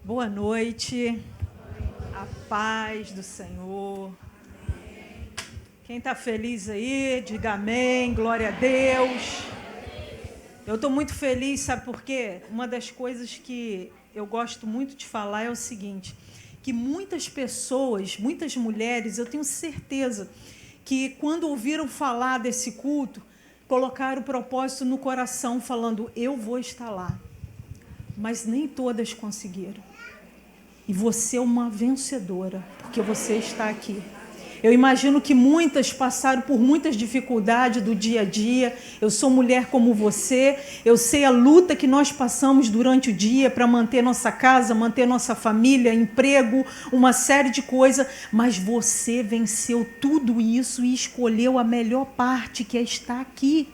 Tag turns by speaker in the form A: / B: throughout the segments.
A: Boa noite, a paz do Senhor. Quem está feliz aí, diga amém, glória a Deus. Eu estou muito feliz, sabe por quê? Uma das coisas que eu gosto muito de falar é o seguinte, que muitas pessoas, muitas mulheres, eu tenho certeza que quando ouviram falar desse culto, colocaram o propósito no coração, falando, eu vou estar lá. Mas nem todas conseguiram. E você é uma vencedora, porque você está aqui. Eu imagino que muitas passaram por muitas dificuldades do dia a dia. Eu sou mulher como você. Eu sei a luta que nós passamos durante o dia para manter nossa casa, manter nossa família, emprego, uma série de coisas. Mas você venceu tudo isso e escolheu a melhor parte, que é estar aqui.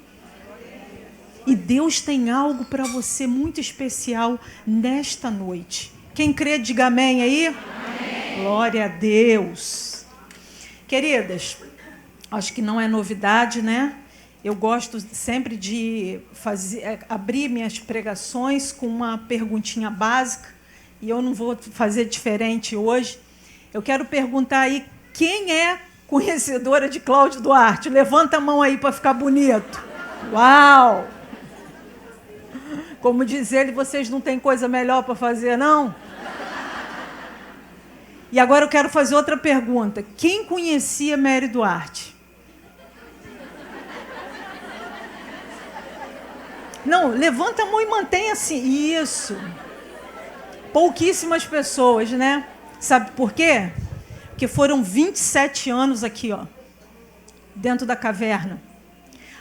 A: E Deus tem algo para você muito especial nesta noite. Quem crê, diga amém aí. Amém. Glória a Deus. Queridas, acho que não é novidade, né? Eu gosto sempre de abrir minhas pregações com uma perguntinha básica, e eu não vou fazer diferente hoje. Eu quero perguntar aí, quem é conhecedora de Cláudio Duarte? Levanta a mão aí para ficar bonito. Uau! Como diz ele, vocês não têm coisa melhor para fazer, não? E agora eu quero fazer outra pergunta. Quem conhecia Mary Duarte? Não, levanta a mão e mantenha assim. Isso. Pouquíssimas pessoas, né? Sabe por quê? Porque foram 27 anos aqui, ó, dentro da caverna.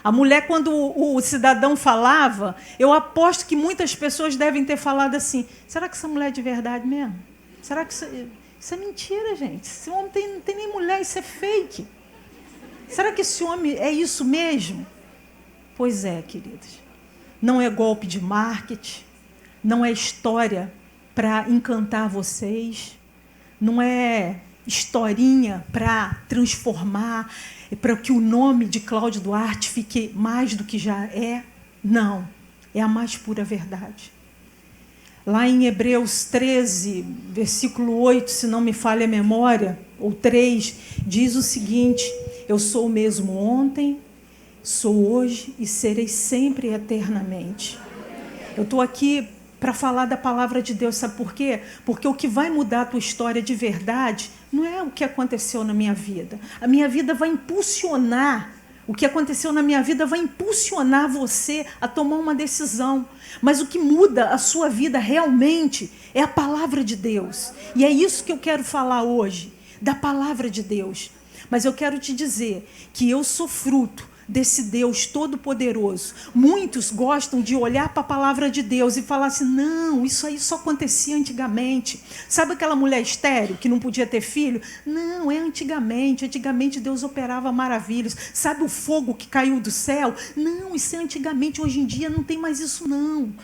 A: A mulher, quando o cidadão falava, eu aposto que muitas pessoas devem ter falado assim, será que essa mulher é de verdade mesmo? Será que isso é mentira, gente? Esse homem não tem nem mulher, isso é fake. Será que esse homem é isso mesmo? Pois é, queridos. Não é golpe de marketing, não é história para encantar vocês, não é historinha para transformar, para que o nome de Cláudio Duarte fique mais do que já é. Não, é a mais pura verdade. Lá em Hebreus 13, versículo 8, se não me falha a memória, ou 3, diz o seguinte, eu sou o mesmo ontem, sou hoje e serei sempre eternamente. Eu estou aqui para falar da palavra de Deus, sabe por quê? Porque o que vai mudar a tua história de verdade não é o que aconteceu na minha vida. A minha vida vai impulsionar, o que aconteceu na minha vida vai impulsionar você a tomar uma decisão. Mas o que muda a sua vida realmente é a palavra de Deus. E é isso que eu quero falar hoje, da palavra de Deus. Mas eu quero te dizer que eu sou fruto desse Deus todo-poderoso. Muitos gostam de olhar para a palavra de Deus e falar assim, não, isso aí só acontecia antigamente. Sabe aquela mulher estéril que não podia ter filho? Não, é antigamente. Antigamente Deus operava maravilhas. Sabe o fogo que caiu do céu? Não, isso é antigamente. Hoje em dia não tem mais isso, não.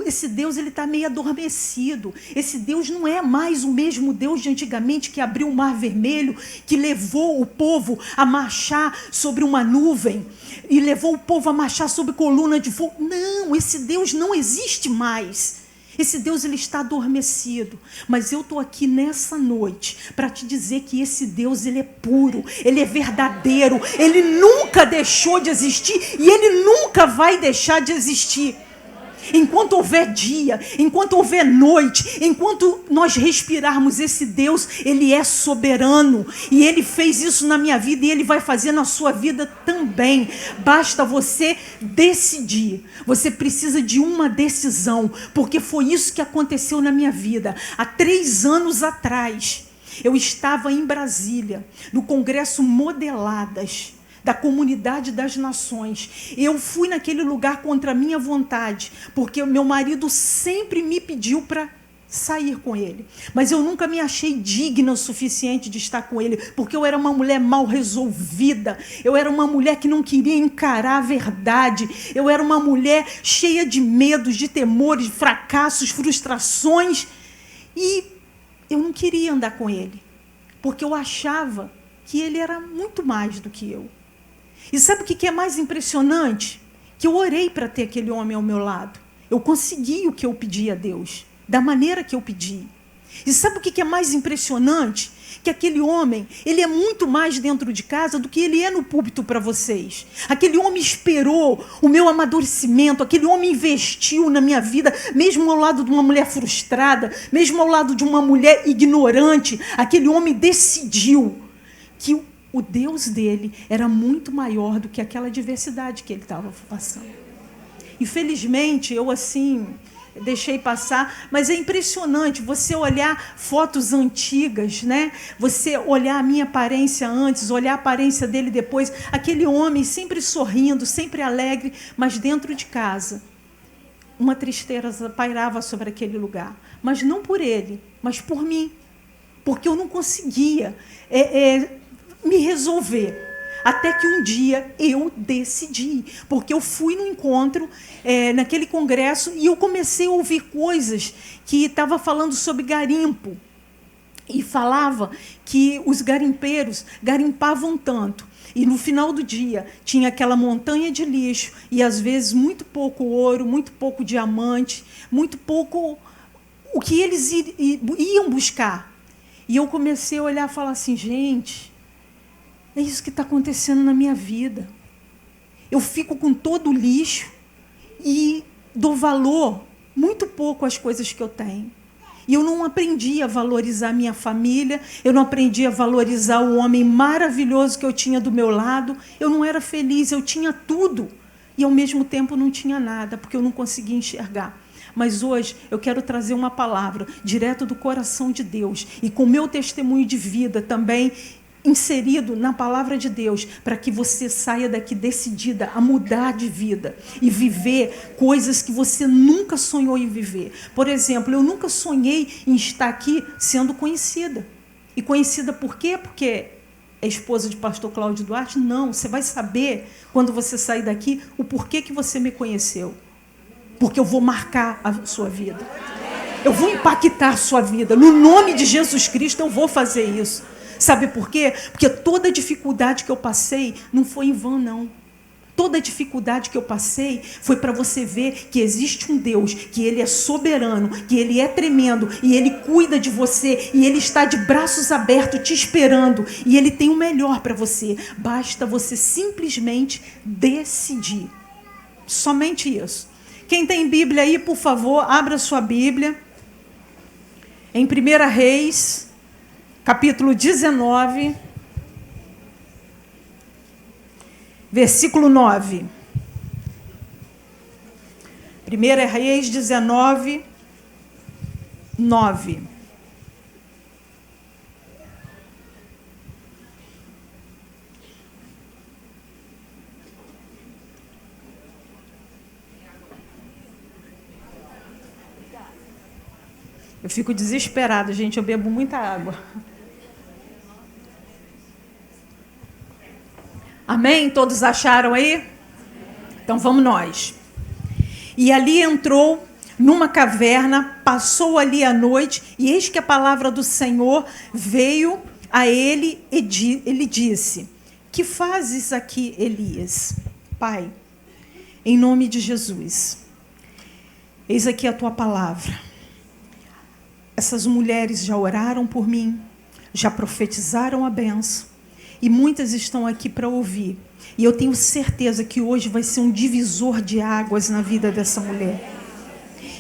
A: Esse Deus está meio adormecido. Esse Deus não é mais o mesmo Deus de antigamente que abriu o mar vermelho, que levou o povo a marchar sobre uma nuvem e levou o povo a marchar sobre coluna de fogo. Não, esse Deus não existe mais. Esse Deus ele está adormecido. Mas eu estou aqui nessa noite para te dizer que esse Deus ele é puro, ele é verdadeiro, ele nunca deixou de existir e ele nunca vai deixar de existir. Enquanto houver dia, enquanto houver noite, enquanto nós respirarmos, esse Deus, ele é soberano. E ele fez isso na minha vida e ele vai fazer na sua vida também. Basta você decidir. Você precisa de uma decisão, porque foi isso que aconteceu na minha vida. Há 3 anos atrás, eu estava em Brasília, no Congresso Modeladas, da Comunidade das Nações. Eu fui naquele lugar contra a minha vontade, porque o meu marido sempre me pediu para sair com ele. Mas eu nunca me achei digna o suficiente de estar com ele, porque eu era uma mulher mal resolvida, eu era uma mulher que não queria encarar a verdade, eu era uma mulher cheia de medos, de temores, de fracassos, frustrações, e eu não queria andar com ele, porque eu achava que ele era muito mais do que eu. E sabe o que é mais impressionante? Que eu orei para ter aquele homem ao meu lado. Eu consegui o que eu pedi a Deus. da maneira que eu pedi. E sabe o que é mais impressionante? Que aquele homem, ele é muito mais dentro de casa do que ele é no púlpito para vocês. Aquele homem esperou o meu amadurecimento, aquele homem investiu na minha vida, mesmo ao lado de uma mulher frustrada, mesmo ao lado de uma mulher ignorante, aquele homem decidiu que o Deus dele era muito maior do que aquela adversidade que ele estava passando. Infelizmente, eu deixei passar, mas é impressionante você olhar fotos antigas, né? Você olhar a minha aparência antes, olhar a aparência dele depois, aquele homem sempre sorrindo, sempre alegre, mas dentro de casa, uma tristeza pairava sobre aquele lugar, mas não por ele, mas por mim, porque eu não conseguia me resolver. Até que um dia eu decidi, porque eu fui no encontro, naquele congresso, e eu comecei a ouvir coisas que estava falando sobre garimpo. E falava que os garimpeiros garimpavam tanto. E no final do dia tinha aquela montanha de lixo, e às vezes muito pouco ouro, muito pouco diamante, muito pouco o que eles iam buscar. E eu comecei a olhar e falar assim, gente, é isso que está acontecendo na minha vida. Eu fico com todo o lixo e dou valor muito pouco às coisas que eu tenho. E eu não aprendi a valorizar minha família, eu não aprendi a valorizar o homem maravilhoso que eu tinha do meu lado. Eu não era feliz, eu tinha tudo. E, ao mesmo tempo, não tinha nada, porque eu não conseguia enxergar. Mas hoje eu quero trazer uma palavra direto do coração de Deus. E com meu testemunho de vida também, inserido na palavra de Deus, para que você saia daqui decidida a mudar de vida e viver coisas que você nunca sonhou em viver. Por exemplo, eu nunca sonhei em estar aqui sendo conhecida. E conhecida por quê? Porque é esposa de pastor Cláudio Duarte? Não, você vai saber, quando você sair daqui, o porquê que você me conheceu. Porque eu vou marcar a sua vida. Eu vou impactar a sua vida. No nome de Jesus Cristo, eu vou fazer isso. Sabe por quê? Porque toda dificuldade que eu passei não foi em vão, não. Toda dificuldade que eu passei foi para você ver que existe um Deus, que Ele é soberano, que Ele é tremendo, e Ele cuida de você, e Ele está de braços abertos te esperando, e Ele tem o melhor para você. Basta você simplesmente decidir. Somente isso. Quem tem Bíblia aí, por favor, abra sua Bíblia. Em 1 Reis, capítulo 19, versículo 9. 1 Reis 19, 9. Eu fico desesperada, gente, eu bebo muita água. Amém? Todos acharam aí? Então vamos nós. E ali entrou numa caverna, passou ali a noite, e eis que a palavra do Senhor veio a ele e ele disse: que fazes aqui, Elias? Pai, em nome de Jesus, eis aqui a tua palavra. Essas mulheres já oraram por mim, já profetizaram a bênção, e muitas estão aqui para ouvir. E eu tenho certeza que hoje vai ser um divisor de águas na vida dessa mulher.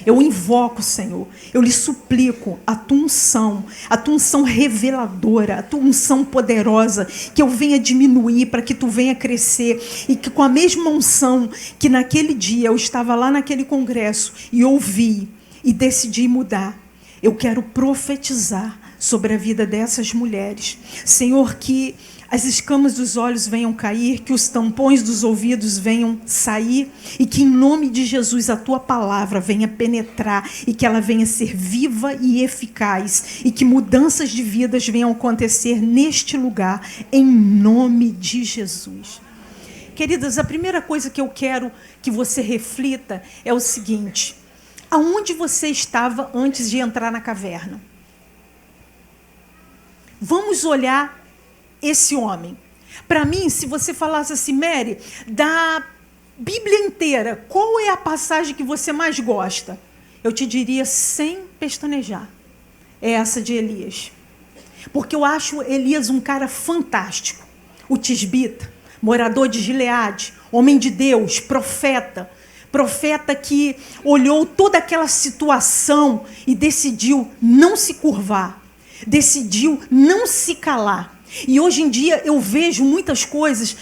A: Eu invoco, Senhor, eu lhe suplico a tua unção reveladora, a tua unção poderosa, que eu venha diminuir para que tu venha crescer, e que com a mesma unção que naquele dia eu estava lá naquele congresso e ouvi e decidi mudar, eu quero profetizar sobre a vida dessas mulheres. Senhor, que as escamas dos olhos venham cair, que os tampões dos ouvidos venham sair, e que em nome de Jesus a tua palavra venha penetrar, e que ela venha ser viva e eficaz, e que mudanças de vidas venham acontecer neste lugar, em nome de Jesus. Queridas, a primeira coisa que eu quero que você reflita é o seguinte: aonde você estava antes de entrar na caverna? Vamos olhar esse homem. Para mim, se você falasse assim, Mary, da Bíblia inteira, qual é a passagem que você mais gosta? eu te diria sem pestanejar, é essa de Elias. Porque eu acho Elias um cara fantástico. O tisbita, morador de Gileade, homem de Deus, profeta que olhou toda aquela situação e decidiu não se curvar, decidiu não se calar. E hoje em dia eu vejo muitas coisas,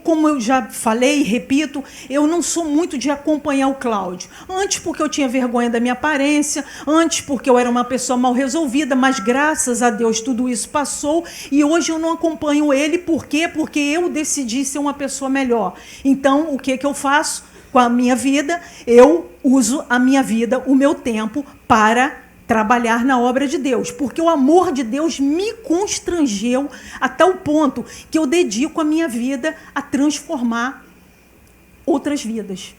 A: como eu já falei e repito, eu não sou muito de acompanhar o Cláudio. Antes porque eu tinha vergonha da minha aparência, antes porque eu era uma pessoa mal resolvida, mas graças a Deus tudo isso passou e hoje eu não acompanho ele. Por quê? Porque eu decidi ser uma pessoa melhor. Então, o que eu faço com a minha vida? Eu uso a minha vida, o meu tempo para trabalhar na obra de Deus, porque o amor de Deus me constrangeu a tal ponto que eu dedico a minha vida a transformar outras vidas,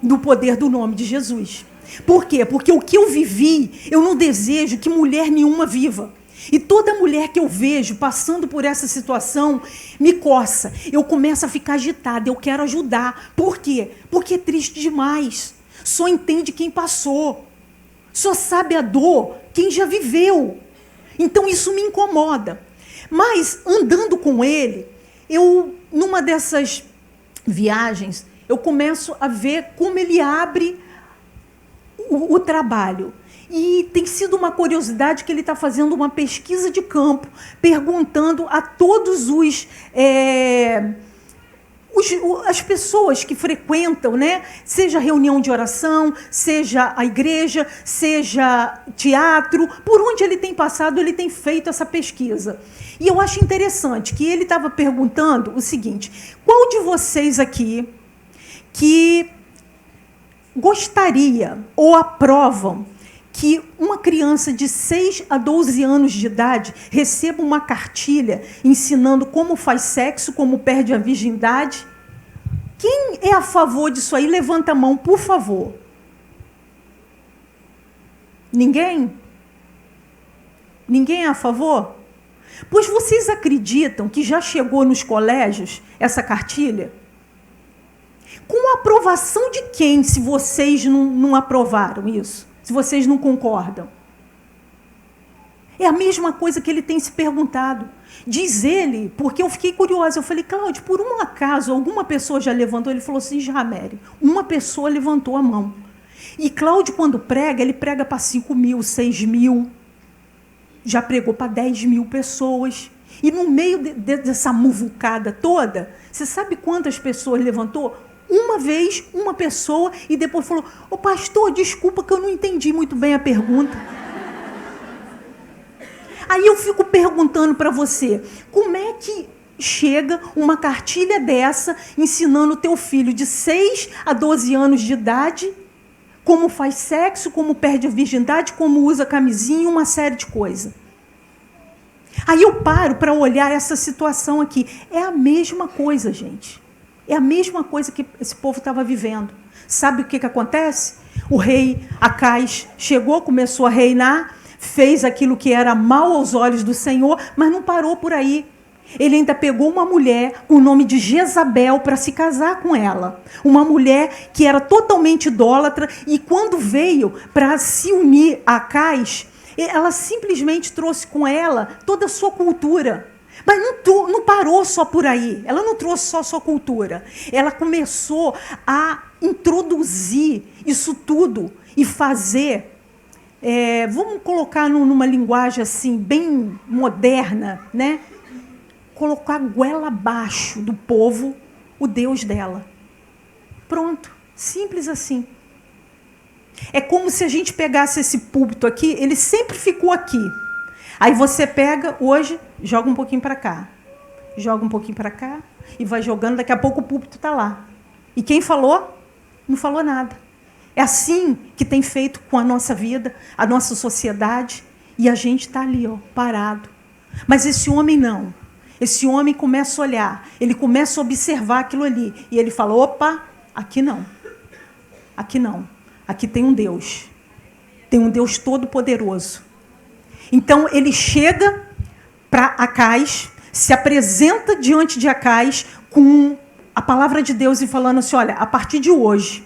A: no poder do nome de Jesus. Por quê? Porque o que eu vivi, eu não desejo que mulher nenhuma viva. E toda mulher que eu vejo passando por essa situação me coça. Eu começo a ficar agitada, eu quero ajudar. Por quê? Porque é triste demais. Só entende quem passou. Só sabe a dor quem já viveu. Então isso me incomoda. Mas andando com ele, numa dessas viagens, eu começo a ver como ele abre o trabalho. E tem sido uma curiosidade que ele está fazendo uma pesquisa de campo, perguntando a todos as pessoas que frequentam, né? Seja reunião de oração, seja a igreja, seja teatro, por onde ele tem passado, ele tem feito essa pesquisa. E eu acho interessante que ele estava perguntando o seguinte: qual de vocês aqui que gostaria ou aprovam que uma criança de 6 a 12 anos de idade receba uma cartilha ensinando como faz sexo, como perde a virgindade? Quem é a favor disso aí? Levanta a mão, por favor. Ninguém? Ninguém é a favor? Pois vocês acreditam que já chegou nos colégios essa cartilha? Com a aprovação de quem, se vocês não aprovaram isso? Se vocês não concordam? É a mesma coisa que ele tem se perguntado. Diz ele, porque eu fiquei curiosa, eu falei: Cláudio, por um acaso alguma pessoa já levantou? Ele falou assim: já, Mary, uma pessoa levantou a mão. E Cláudio, quando prega, ele prega para 5 mil, 6 mil, já pregou para 10 mil pessoas. E no meio dessa muvucada toda, você sabe quantas pessoas levantou? Uma vez, uma pessoa, e depois falou: ô pastor, desculpa que eu não entendi muito bem a pergunta. Aí eu fico perguntando para você, como é que chega uma cartilha dessa ensinando o teu filho de 6 a 12 anos de idade como faz sexo, como perde a virgindade, como usa camisinha, uma série de coisas? Aí eu paro para olhar essa situação aqui. É a mesma coisa, gente. É a mesma coisa que esse povo estava vivendo. Sabe o que acontece? O rei Acais chegou, começou a reinar, fez aquilo que era mal aos olhos do Senhor, mas não parou por aí. Ele ainda pegou uma mulher com o nome de Jezabel para se casar com ela. Uma mulher que era totalmente idólatra, e quando veio para se unir a Acais, ela simplesmente trouxe com ela toda a sua cultura. Mas não parou só por aí. Ela não trouxe só a sua cultura. Ela começou a introduzir isso tudo e fazer, vamos colocar numa linguagem assim, bem moderna, né? Colocar a goela abaixo do povo o Deus dela. Pronto, simples assim. É como se a gente pegasse esse púlpito aqui, ele sempre ficou aqui. Aí você pega, hoje, joga um pouquinho para cá. Joga um pouquinho para cá e vai jogando, daqui a pouco o púlpito está lá. E quem falou? Não falou nada. É assim que tem feito com a nossa vida, a nossa sociedade, e a gente está ali, ó, parado. Mas esse homem não. Esse homem começa a olhar, ele começa a observar aquilo ali. E ele fala: opa, aqui não. Aqui não. Aqui tem um Deus. Tem um Deus todo-poderoso. Então ele chega para Acais, se apresenta diante de Acais com a palavra de Deus e falando assim: olha, a partir de hoje,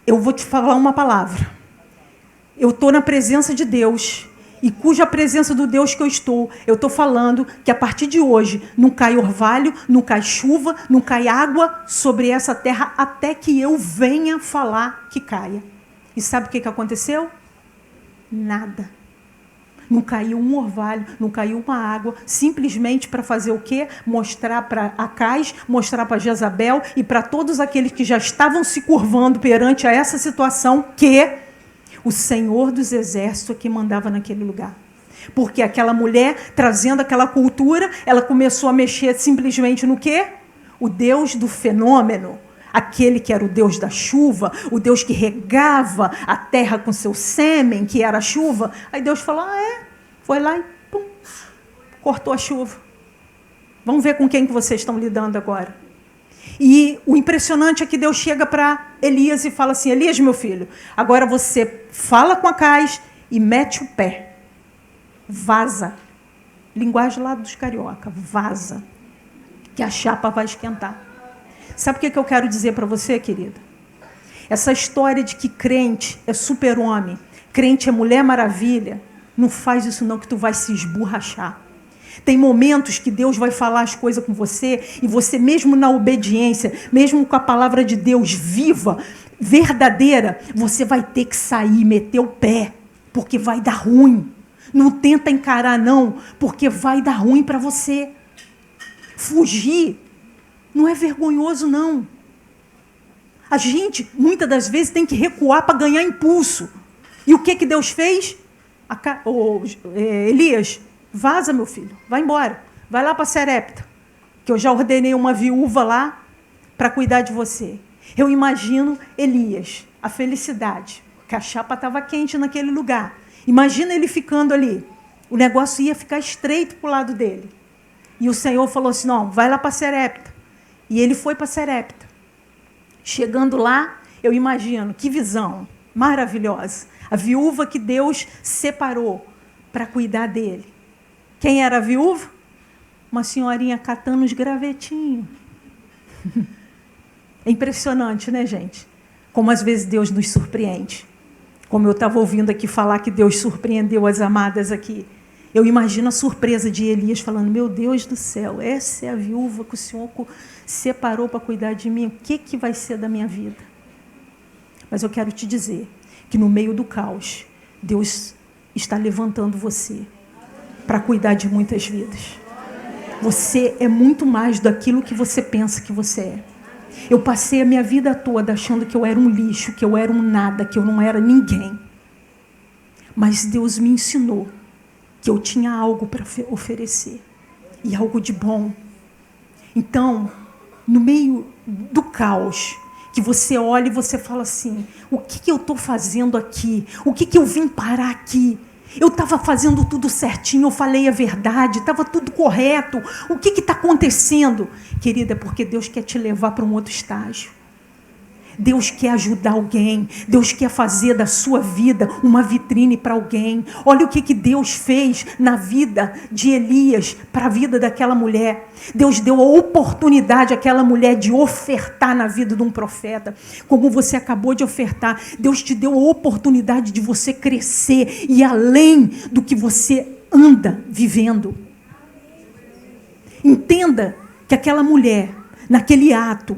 A: eu vou te falar uma palavra. Eu estou na presença de Deus, e cuja presença do Deus que eu estou falando que a partir de hoje não cai orvalho, não cai chuva, não cai água sobre essa terra até que eu venha falar que caia. E sabe o que aconteceu? Nada. Não caiu um orvalho, não caiu uma água, simplesmente para fazer o quê? Mostrar para Acais, mostrar para Jezabel e para todos aqueles que já estavam se curvando perante a essa situação que o Senhor dos Exércitos é que mandava naquele lugar. Porque aquela mulher, trazendo aquela cultura, ela começou a mexer simplesmente no quê? O Deus do fenômeno. Aquele que era o Deus da chuva, o Deus que regava a terra com seu sêmen, que era a chuva. Aí Deus falou, foi lá e pum, cortou a chuva. Vamos ver com quem que vocês estão lidando agora. E o impressionante é que Deus chega para Elias e fala assim, Elias, meu filho, agora você fala com Acais e mete o pé. Vaza. Linguagem lá dos carioca, vaza. Que a chapa vai esquentar. Sabe o que eu quero dizer para você, querida? Essa história de que crente é super-homem, crente é mulher maravilha, não faz isso não que tu vai se esborrachar. Tem momentos que Deus vai falar as coisas com você e você mesmo na obediência, mesmo com a palavra de Deus viva, verdadeira, você vai ter que sair, meter o pé, porque vai dar ruim. Não tenta encarar não, porque vai dar ruim para você. Fugir não é vergonhoso, não. A gente, muitas das vezes, tem que recuar para ganhar impulso. E o que Deus fez? Elias, vaza, meu filho, vai embora. Vai lá para Serepta, que eu já ordenei uma viúva lá para cuidar de você. Eu imagino Elias, a felicidade, que a chapa estava quente naquele lugar. Imagina ele ficando ali. O negócio ia ficar estreito para o lado dele. E o Senhor falou assim, não, vai lá para Serepta. E ele foi para Serepta. Chegando lá, eu imagino, que visão maravilhosa. A viúva que Deus separou para cuidar dele. Quem era a viúva? Uma senhorinha catando os gravetinhos. É impressionante, né, gente? Como às vezes Deus nos surpreende. Como eu estava ouvindo aqui falar que Deus surpreendeu as amadas aqui. Eu imagino a surpresa de Elias falando, meu Deus do céu, essa é a viúva que o Senhor separou para cuidar de mim. O que vai ser da minha vida? Mas eu quero te dizer que no meio do caos, Deus está levantando você para cuidar de muitas vidas. Você é muito mais daquilo que você pensa que você é. Eu passei a minha vida toda achando que eu era um lixo, que eu era um nada, que eu não era ninguém. Mas Deus me ensinou que eu tinha algo para oferecer. E algo de bom. Então, no meio do caos, que você olha e você fala assim, o que eu estou fazendo aqui? O que eu vim parar aqui? Eu estava fazendo tudo certinho, eu falei a verdade, estava tudo correto. O que está acontecendo? Querida, é porque Deus quer te levar para um outro estágio. Deus quer ajudar alguém. Deus quer fazer da sua vida uma vitrine para alguém. Olha o que Deus fez na vida de Elias para a vida daquela mulher. Deus deu a oportunidade àquela mulher de ofertar na vida de um profeta. Como você acabou de ofertar, Deus te deu a oportunidade de você crescer e além do que você anda vivendo. Entenda que aquela mulher, naquele ato,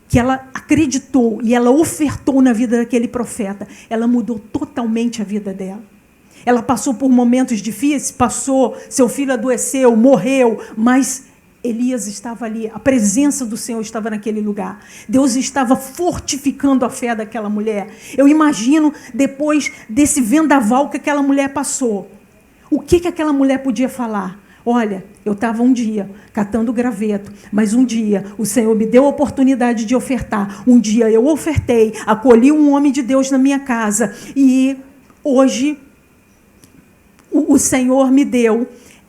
A: que ela acreditou e ela ofertou na vida daquele profeta, ela mudou totalmente a vida dela. Ela passou por momentos difíceis, seu filho adoeceu, morreu, mas Elias estava ali, a presença do Senhor estava naquele lugar. Deus estava fortificando a fé daquela mulher. Eu imagino, depois desse vendaval que aquela mulher passou, o que aquela mulher podia falar? Olha, eu estava um dia catando graveto, mas um dia o Senhor me deu a oportunidade de ofertar. Um dia eu ofertei, acolhi um homem de Deus na minha casa e hoje o Senhor me deu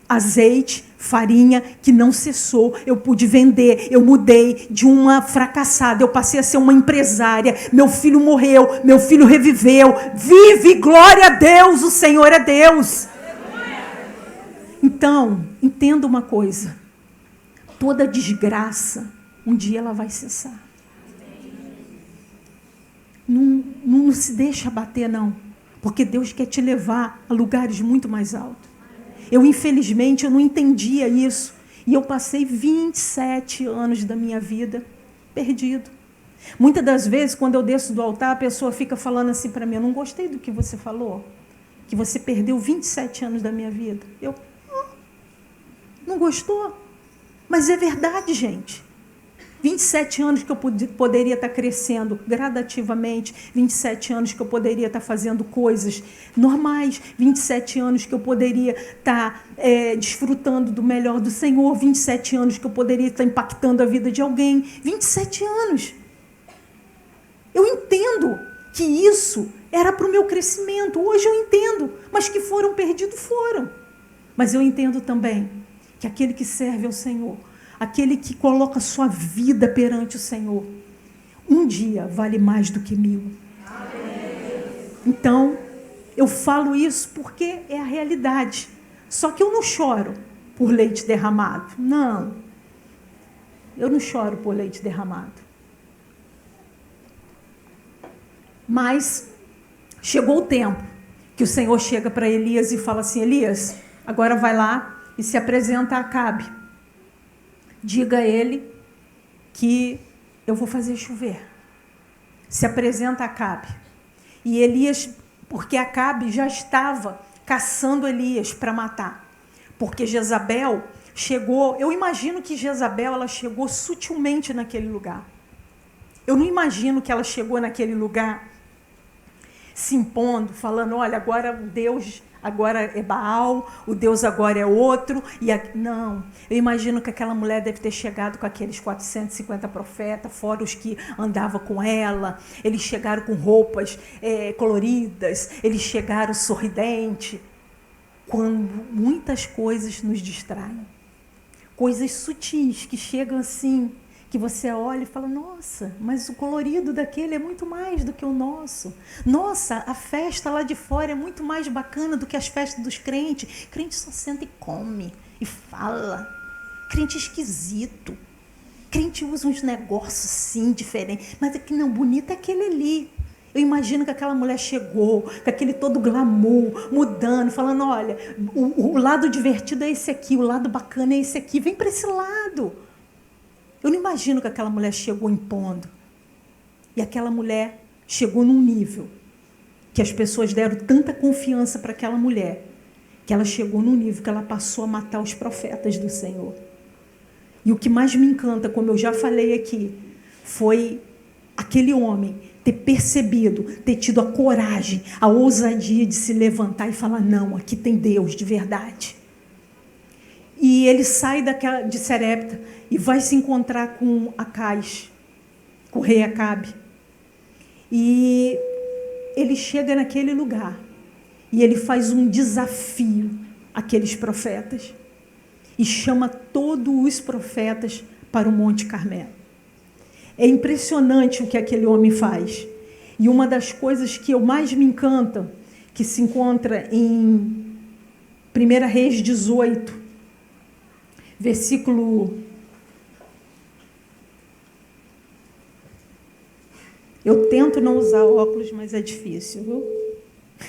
A: azeite, farinha que não cessou. Eu pude vender, eu mudei de uma fracassada, eu passei a ser uma empresária. Meu filho morreu, meu filho reviveu. Vive, glória a Deus, o Senhor é Deus. Então, entenda uma coisa. Toda desgraça, um dia ela vai cessar. Não se deixa abater, não. Porque Deus quer te levar a lugares muito mais altos. Infelizmente, eu não entendia isso. E eu passei 27 anos da minha vida perdido. Muitas das vezes, quando eu desço do altar, a pessoa fica falando assim para mim: eu não gostei do que você falou, que você perdeu 27 anos da minha vida. Não gostou? Mas é verdade, gente. 27 anos que eu poderia estar crescendo gradativamente, 27 anos que eu poderia estar fazendo coisas normais, 27 anos que eu poderia estar desfrutando do melhor do Senhor, 27 anos que eu poderia estar impactando a vida de alguém, 27 anos. Eu entendo que isso era para o meu crescimento, hoje eu entendo, mas que foram perdidos, foram. Mas eu entendo também que aquele que serve ao Senhor, aquele que coloca sua vida perante o Senhor, um dia vale mais do que 1000. Então, eu falo isso porque é a realidade. Só que eu não choro por leite derramado. Não. Eu não choro por leite derramado. Mas chegou o tempo que o Senhor chega para Elias e fala assim: Elias, agora vai lá e se apresenta a Acabe. Diga a ele que eu vou fazer chover. Se apresenta a Acabe. E Elias, porque Acabe já estava caçando Elias para matar. Porque Jezabel chegou, eu imagino que Jezabel ela chegou sutilmente naquele lugar. Eu não imagino que ela chegou naquele lugar se impondo, falando: olha, agora Deus agora é Baal, o Deus agora é outro. Não, eu imagino que aquela mulher deve ter chegado com aqueles 450 profetas, fora os que andavam com ela. Eles chegaram com roupas coloridas, eles chegaram sorridentes. Quando muitas coisas nos distraem, coisas sutis que chegam assim, que você olha e fala: nossa, mas o colorido daquele é muito mais do que o nosso. Nossa, a festa lá de fora é muito mais bacana do que as festas dos crentes. Crente só senta e come e fala. Crente esquisito. Crente usa uns negócios assim, diferentes. Mas aqui não, bonito é aquele ali. Eu imagino que aquela mulher chegou, com aquele todo glamour, mudando, falando: olha, o lado divertido é esse aqui, o lado bacana é esse aqui, vem para esse lado. Eu não imagino que aquela mulher chegou impondo. E aquela mulher chegou num nível que as pessoas deram tanta confiança para aquela mulher, que ela chegou num nível que ela passou a matar os profetas do Senhor. E o que mais me encanta, como eu já falei aqui, foi aquele homem ter percebido, ter tido a coragem, a ousadia de se levantar e falar: não, aqui tem Deus de verdade. E ele sai de Serepta e vai se encontrar com Acais, com o rei Acabe. E ele chega naquele lugar e ele faz um desafio àqueles profetas e chama todos os profetas para o Monte Carmelo. É impressionante o que aquele homem faz. E uma das coisas que eu mais me encanta, que se encontra em 1 Reis 18, versículo... Eu tento não usar óculos, mas é difícil, viu?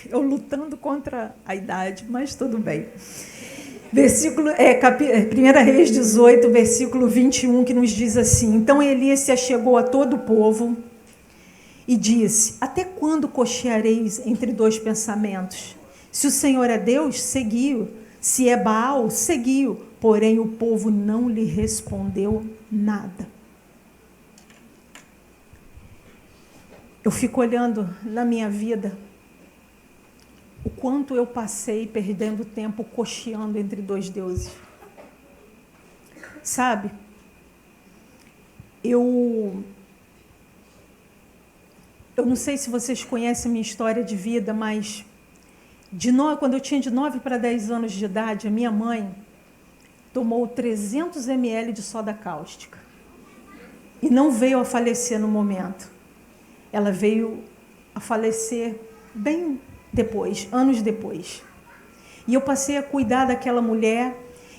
A: Eu lutando contra a idade, mas tudo bem. 1 Reis 18, versículo 21, que nos diz assim: então Elias se achegou a todo o povo e disse: até quando cocheareis entre dois pensamentos? Se o Senhor é Deus, seguiu. Se é Baal, seguiu. Porém, o povo não lhe respondeu nada. Eu fico olhando na minha vida o quanto eu passei perdendo tempo cocheando entre dois deuses. Sabe? Eu não sei se vocês conhecem a minha história de vida, mas quando eu tinha de 9 para 10 anos de idade, a minha mãe tomou 300 ml de soda cáustica. E não veio a falecer no momento. Ela veio a falecer bem depois, anos depois. E eu passei a cuidar daquela mulher.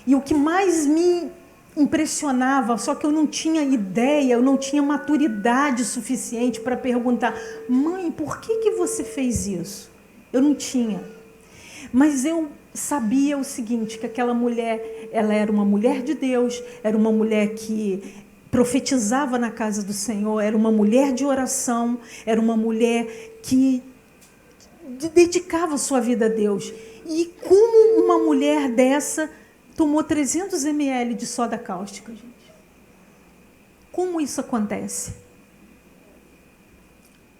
A: E o que mais me impressionava, só que eu não tinha ideia, eu não tinha maturidade suficiente para perguntar: mãe, por que você fez isso? Eu não tinha. Mas eu sabia o seguinte, que aquela mulher, ela era uma mulher de Deus, era uma mulher que profetizava na casa do Senhor, era uma mulher de oração, era uma mulher que dedicava sua vida a Deus. E como uma mulher dessa tomou 300 ml de soda cáustica, gente? Como isso acontece?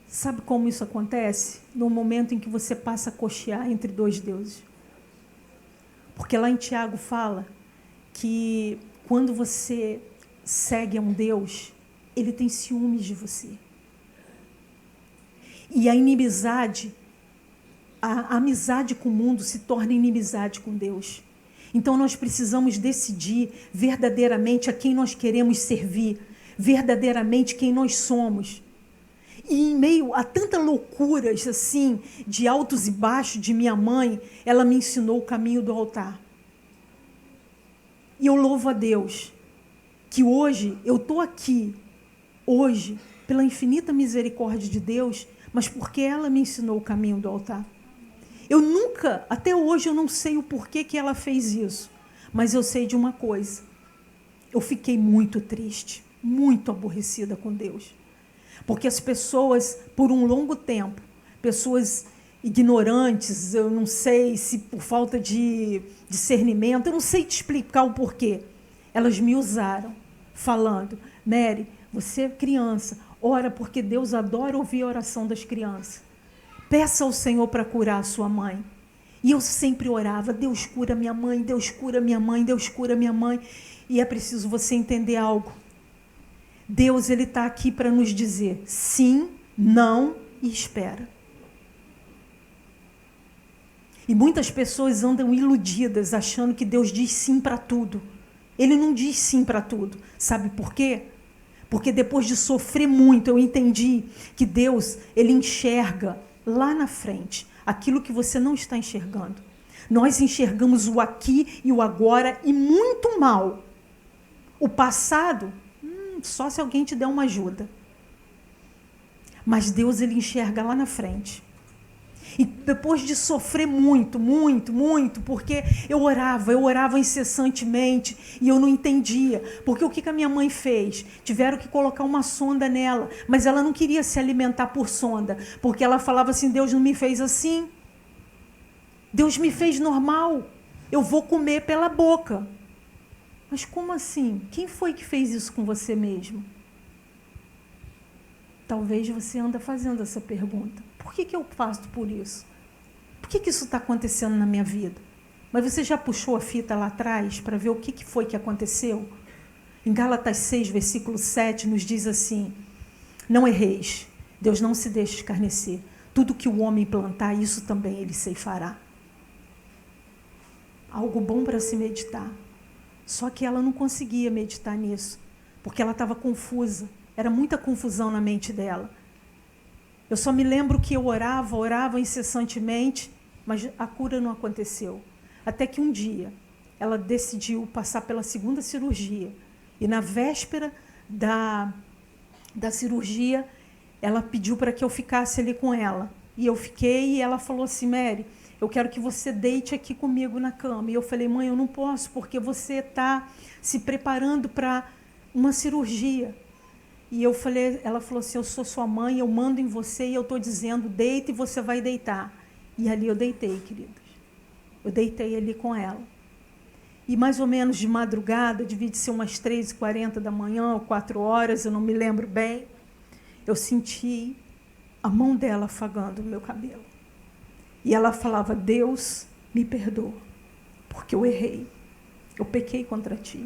A: Sabe como isso acontece? No momento em que você passa a cochear entre dois deuses. Porque lá em Tiago fala que quando você segue a um Deus, ele tem ciúmes de você. E a inimizade, a amizade com o mundo se torna inimizade com Deus. Então nós precisamos decidir verdadeiramente a quem nós queremos servir, verdadeiramente quem nós somos. E em meio a tantas loucuras assim, de altos e baixos de minha mãe, ela me ensinou o caminho do altar. E eu louvo a Deus que hoje eu estou aqui, hoje, pela infinita misericórdia de Deus, mas porque ela me ensinou o caminho do altar. Eu nunca, até hoje eu não sei o porquê que ela fez isso, mas eu sei de uma coisa. Eu fiquei muito triste, muito aborrecida com Deus. Porque as pessoas, por um longo tempo, pessoas ignorantes, eu não sei se por falta de discernimento, eu não sei te explicar o porquê, elas me usaram, falando: Mary, você é criança, ora porque Deus adora ouvir a oração das crianças. Peça ao Senhor para curar a sua mãe. E eu sempre orava: Deus cura minha mãe, Deus cura minha mãe, Deus cura minha mãe. E é preciso você entender algo. Deus, ele está aqui para nos dizer sim, não e espera. E muitas pessoas andam iludidas, achando que Deus diz sim para tudo. Ele não diz sim para tudo. Sabe por quê? Porque depois de sofrer muito, eu entendi que Deus, ele enxerga lá na frente aquilo que você não está enxergando. Nós enxergamos o aqui e o agora e muito mal. O passado, só se alguém te der uma ajuda. Mas Deus, ele enxerga lá na frente. E depois de sofrer muito, porque eu orava incessantemente e eu não entendia. Porque o que a minha mãe fez? Tiveram que colocar uma sonda nela, mas ela não queria se alimentar por sonda, porque ela falava assim: Deus não me fez assim. Deus me fez normal. Eu vou comer pela boca. Mas como assim? Quem foi que fez isso com você mesmo? Talvez você anda fazendo essa pergunta. Por que eu passo por isso? Por que isso está acontecendo na minha vida? Mas você já puxou a fita lá atrás para ver o que foi que aconteceu? Em Gálatas 6, versículo 7, nos diz assim: não erreis, Deus não se deixa escarnecer. Tudo que o homem plantar, isso também ele ceifará. Algo bom para se meditar. Só que ela não conseguia meditar nisso, porque ela estava confusa. Era muita confusão na mente dela. Eu só me lembro que eu orava incessantemente, mas a cura não aconteceu. Até que um dia, ela decidiu passar pela segunda cirurgia. E na véspera da cirurgia, ela pediu para que eu ficasse ali com ela. E eu fiquei, e ela falou assim: Mary, eu quero que você deite aqui comigo na cama. E eu falei: mãe, eu não posso, porque você está se preparando para uma cirurgia. E ela falou assim: eu sou sua mãe, eu mando em você e eu estou dizendo, deita e você vai deitar. E ali eu deitei, queridos. Eu deitei ali com ela. E mais ou menos de madrugada, devia ser umas 3h40 da manhã ou 4 horas, eu não me lembro bem, eu senti a mão dela afagando o meu cabelo. E ela falava: Deus, me perdoa, porque eu errei. Eu pequei contra ti.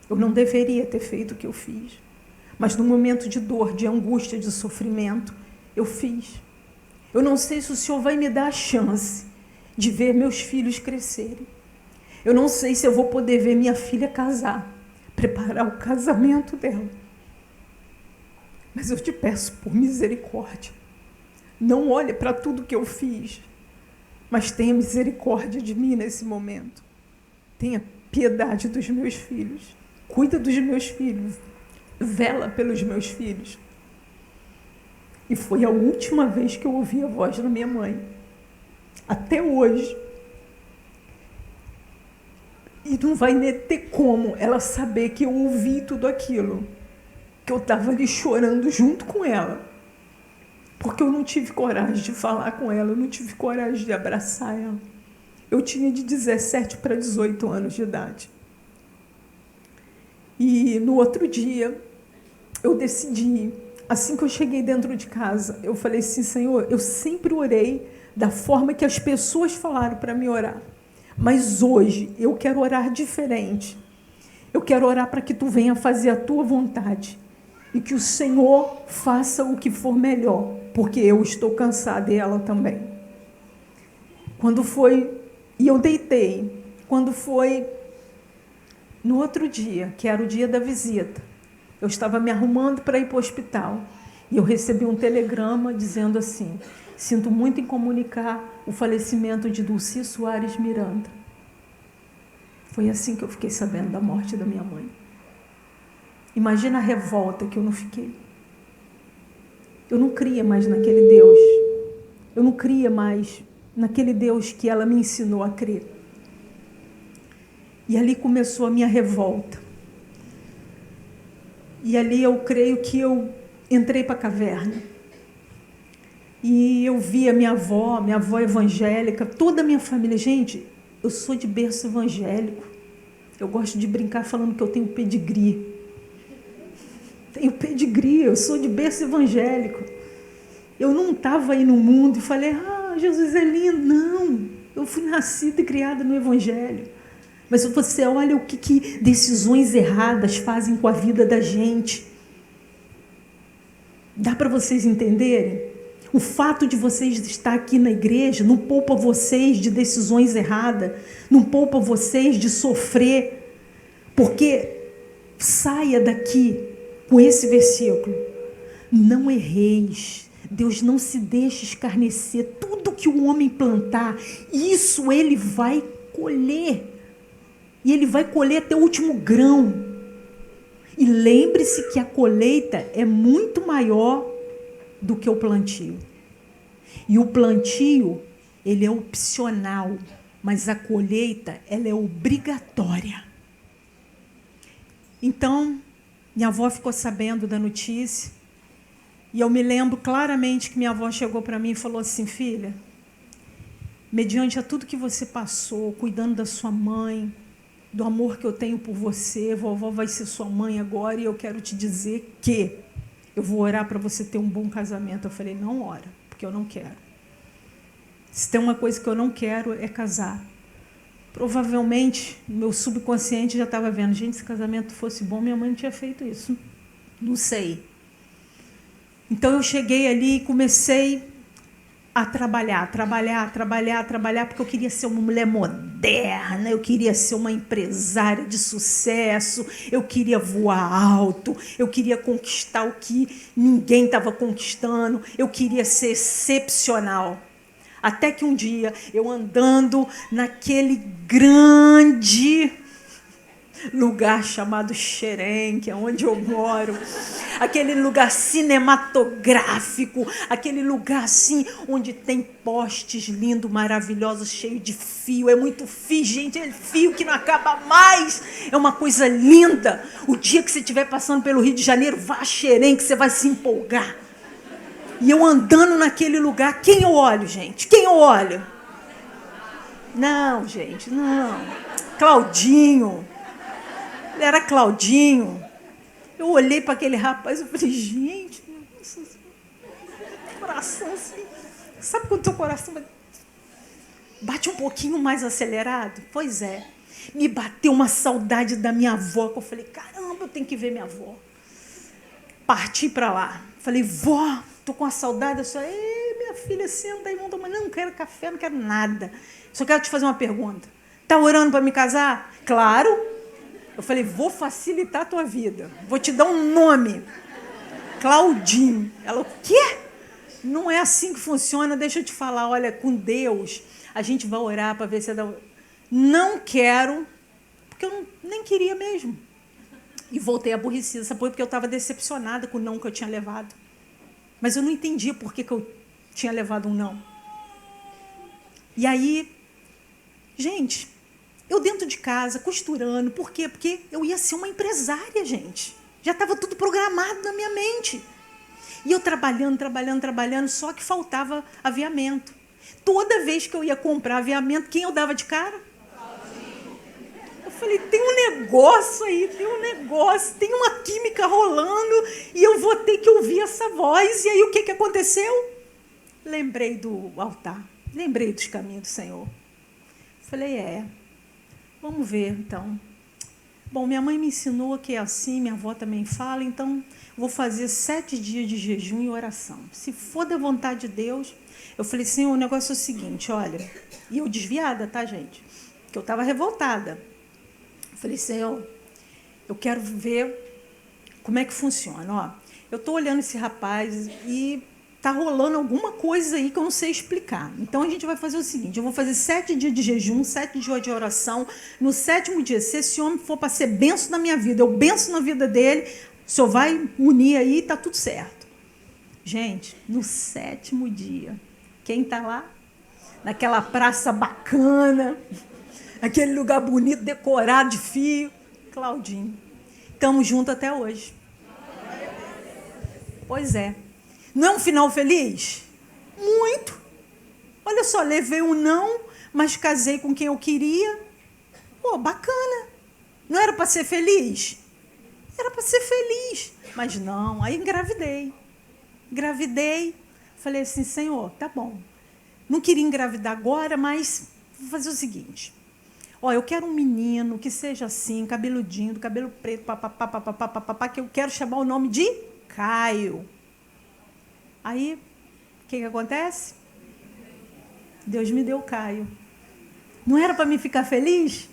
A: Eu não deveria ter feito o que eu fiz. Mas no momento de dor, de angústia, de sofrimento, eu fiz. Eu não sei se o Senhor vai me dar a chance de ver meus filhos crescerem. Eu não sei se eu vou poder ver minha filha casar, preparar o casamento dela. Mas eu te peço por misericórdia. Não olhe para tudo que eu fiz, mas tenha misericórdia de mim nesse momento. Tenha piedade dos meus filhos. cuida dos meus filhos, vela pelos meus filhos. E foi a última vez que eu ouvi a voz da minha mãe. Até hoje. E não vai ter como ela saber que eu ouvi tudo aquilo. Que eu estava ali chorando junto com ela. Porque eu não tive coragem de falar com ela, eu não tive coragem de abraçar ela. Eu tinha de 17 para 18 anos de idade. E no outro dia, eu decidi, assim que eu cheguei dentro de casa, eu falei assim, Senhor, eu sempre orei da forma que as pessoas falaram para me orar. Mas hoje eu quero orar diferente. Eu quero orar para que tu venha fazer a tua vontade. E que o Senhor faça o que for melhor. Porque eu estou cansada e ela também. Quando foi, e eu deitei, quando foi no outro dia, que era o dia da visita, eu estava me arrumando para ir para o hospital, e eu recebi um telegrama dizendo assim, sinto muito em comunicar o falecimento de Dulci Soares Miranda. Foi assim que eu fiquei sabendo da morte da minha mãe. Imagina a revolta que eu não fiquei. Eu não cria mais naquele Deus. Eu não cria mais naquele Deus que ela me ensinou a crer. E ali começou a minha revolta. E ali eu creio que eu entrei para a caverna. E eu vi a minha avó evangélica, toda a minha família. Gente, eu sou de berço evangélico. Eu gosto de brincar falando que eu tenho pedigree. Tenho pedigree, eu sou de berço evangélico. Eu não estava aí no mundo e falei, Jesus é lindo. Não, eu fui nascida e criada no Evangelho. Mas você olha o que decisões erradas fazem com a vida da gente. Dá para vocês entenderem? O fato de vocês estar aqui na igreja não poupa vocês de decisões erradas, não poupa vocês de sofrer, porque saia daqui com esse versículo. Não erreis. Deus não se deixa escarnecer. Tudo que o homem plantar, isso ele vai colher. E ele vai colher até o último grão. E lembre-se que a colheita é muito maior do que o plantio. E o plantio, ele é opcional, mas a colheita, ela é obrigatória. Então, minha avó ficou sabendo da notícia. E eu me lembro claramente que minha avó chegou para mim e falou assim, filha, mediante a tudo que você passou, cuidando da sua mãe, do amor que eu tenho por você, vovó vai ser sua mãe agora e eu quero te dizer que eu vou orar para você ter um bom casamento. Eu falei, não ora, porque eu não quero. Se tem uma coisa que eu não quero é casar. Provavelmente, meu subconsciente já estava vendo, gente, se casamento fosse bom, minha mãe não tinha feito isso. Não sei. Então eu cheguei ali e comecei a trabalhar, porque eu queria ser uma mulher moderna, eu queria ser uma empresária de sucesso, eu queria voar alto, eu queria conquistar o que ninguém estava conquistando, eu queria ser excepcional. Até que um dia, eu andando naquele grande lugar chamado Xerém, que é onde eu moro, aquele lugar cinematográfico, aquele lugar assim, onde tem postes lindos, maravilhosos, cheios de fio, é muito fio, gente, é fio que não acaba mais, é uma coisa linda. O dia que você estiver passando pelo Rio de Janeiro, vá a Xerém, que você vai se empolgar. E eu andando naquele lugar, quem eu olho, gente? Quem eu olho? Não, gente, não. Claudinho. Ele era Claudinho. Eu olhei para aquele rapaz e falei, gente, nossa, coração assim. Sabe quando o teu coração bate um pouquinho mais acelerado? Pois é. Me bateu uma saudade da minha avó, que eu falei, caramba, eu tenho que ver minha avó. Parti para lá. Falei, vó, tô com uma saudade. Eu só, minha filha, senta aí, vamos tomar. Não quero café, não quero nada. Só quero te fazer uma pergunta. Tá orando para me casar? Claro. Eu falei, vou facilitar a tua vida. Vou te dar um nome. Claudinho. Ela, o quê? Não é assim que funciona. Deixa eu te falar. Olha, com Deus, a gente vai orar para ver se dá. Não quero, porque eu nem queria mesmo. E voltei aborrecida, sabe? Porque eu estava decepcionada com o não que eu tinha levado. Mas eu não entendia por que eu tinha levado um não. E aí, gente, eu dentro de casa, costurando. Por quê? Porque eu ia ser uma empresária, gente. Já estava tudo programado na minha mente. E eu trabalhando, só que faltava aviamento. Toda vez que eu ia comprar aviamento, quem eu dava de cara? Eu falei, tem um negócio aí, tem uma química rolando e eu vou ter que ouvir essa voz. E aí o que aconteceu? Lembrei do altar, lembrei dos caminhos do Senhor. Falei, vamos ver então. Bom, minha mãe me ensinou que é assim, minha avó também fala, então vou fazer 7 dias de jejum e oração. Se for da vontade de Deus, eu falei, Senhor, o negócio é o seguinte, olha, e eu desviada, tá, gente? Porque eu estava revoltada. Eu falei, Senhor, eu quero ver como é que funciona. Ó, eu estou olhando esse rapaz e está rolando alguma coisa aí que eu não sei explicar. Então, a gente vai fazer o seguinte, eu vou fazer 7 dias de jejum, 7 dias de oração. No 7º dia, se esse homem for para ser benção na minha vida, eu benço na vida dele, o Senhor vai unir aí e está tudo certo. Gente, no 7º dia, quem está lá? Naquela praça bacana, aquele lugar bonito, decorado de fio. Claudinho. Estamos juntos até hoje. Pois é. Não é um final feliz? Muito. Olha só, levei um não, mas casei com quem eu queria. Pô, bacana. Não era para ser feliz? Era para ser feliz. Mas não, aí engravidei. Falei assim, Senhor, tá bom. Não queria engravidar agora, mas vou fazer o seguinte. Ó, eu quero um menino que seja assim, cabeludinho, do cabelo preto, papapá, que eu quero chamar o nome de Caio. Aí, o que acontece? Deus me deu Caio. Não era para mim ficar feliz?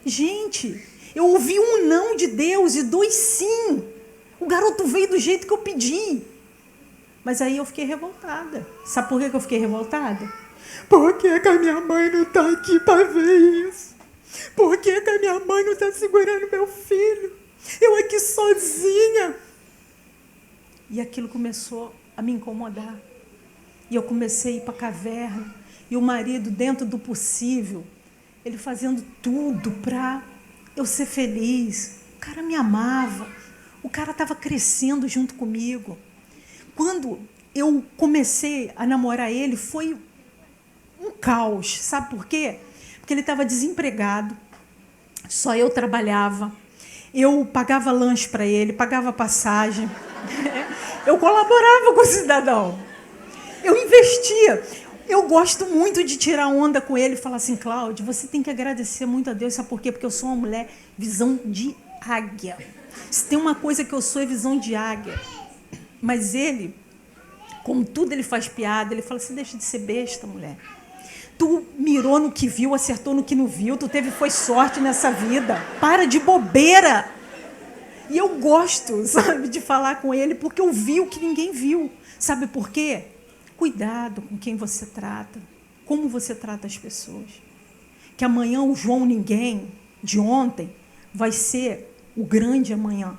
A: Gente, eu ouvi um não de Deus e 2 sim. O garoto veio do jeito que eu pedi. Mas aí eu fiquei revoltada. Sabe por que eu fiquei revoltada? Por que a minha mãe não está aqui para ver isso? Por que a minha mãe não está segurando meu filho? Eu aqui sozinha. E aquilo começou a me incomodar. E eu comecei a ir para a caverna. E o marido, dentro do possível, ele fazendo tudo para eu ser feliz. O cara me amava. O cara estava crescendo junto comigo. Quando eu comecei a namorar ele, foi um caos. Sabe por quê? Porque ele estava desempregado. Só eu trabalhava. Eu pagava lanche para ele, pagava passagem. Eu colaborava com o cidadão. Eu investia. Eu gosto muito de tirar onda com ele e falar assim, Cláudia, você tem que agradecer muito a Deus. Sabe por quê? Porque eu sou uma mulher visão de águia. Se tem uma coisa que eu sou é visão de águia. Mas ele, como tudo ele faz piada, ele fala assim, deixa de ser besta, mulher. Tu mirou no que viu, acertou no que não viu, tu foi sorte nessa vida. Para de bobeira. E eu gosto, sabe, de falar com ele, porque eu vi o que ninguém viu. Sabe por quê? Cuidado com quem você trata, como você trata as pessoas. Que amanhã o João Ninguém, de ontem, vai ser o grande amanhã.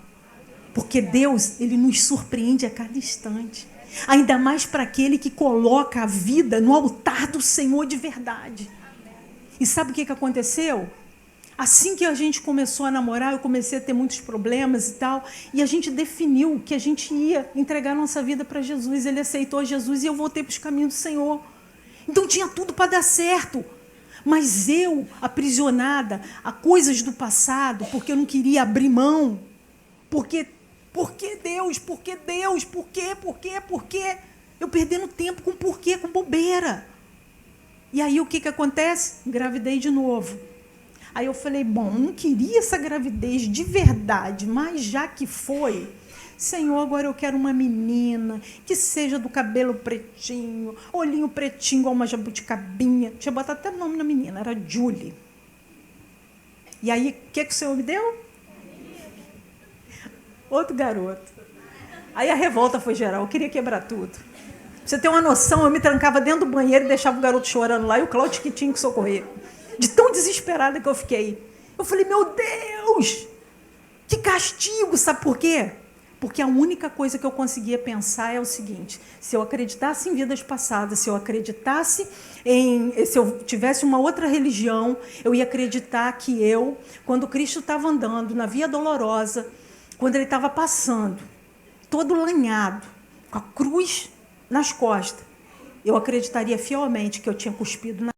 A: Porque Deus, ele nos surpreende a cada instante. Ainda mais para aquele que coloca a vida no altar do Senhor de verdade. E sabe o que aconteceu? Assim que a gente começou a namorar, eu comecei a ter muitos problemas e tal, e a gente definiu que a gente ia entregar nossa vida para Jesus. Ele aceitou Jesus e eu voltei para os caminhos do Senhor. Então tinha tudo para dar certo. Mas eu, aprisionada a coisas do passado, porque eu não queria abrir mão, por que Deus? Por que Deus? Por quê? Eu perdendo tempo com porquê, com bobeira. E aí o que acontece? Engravidei de novo. Aí eu falei, bom, não queria essa gravidez de verdade, mas já que foi, Senhor, agora eu quero uma menina que seja do cabelo pretinho, olhinho pretinho, igual uma jabuticabinha. Deixa eu botar até o nome da menina, era Julie. E aí, o que o Senhor me deu? Outro garoto. Aí a revolta foi geral, eu queria quebrar tudo. Pra você ter uma noção, eu me trancava dentro do banheiro e deixava o garoto chorando lá e o Cláudio que tinha que socorrer. De tão desesperada que eu fiquei. Eu falei, meu Deus, o Que castigo, sabe por quê? Porque a única coisa que eu conseguia pensar é o seguinte: se eu acreditasse em vidas passadas, se eu acreditasse se eu tivesse uma outra religião, eu ia acreditar que eu, quando Cristo estava andando na Via Dolorosa, quando ele estava passando, todo lanhado, com a cruz nas costas, eu acreditaria fielmente que eu tinha cuspido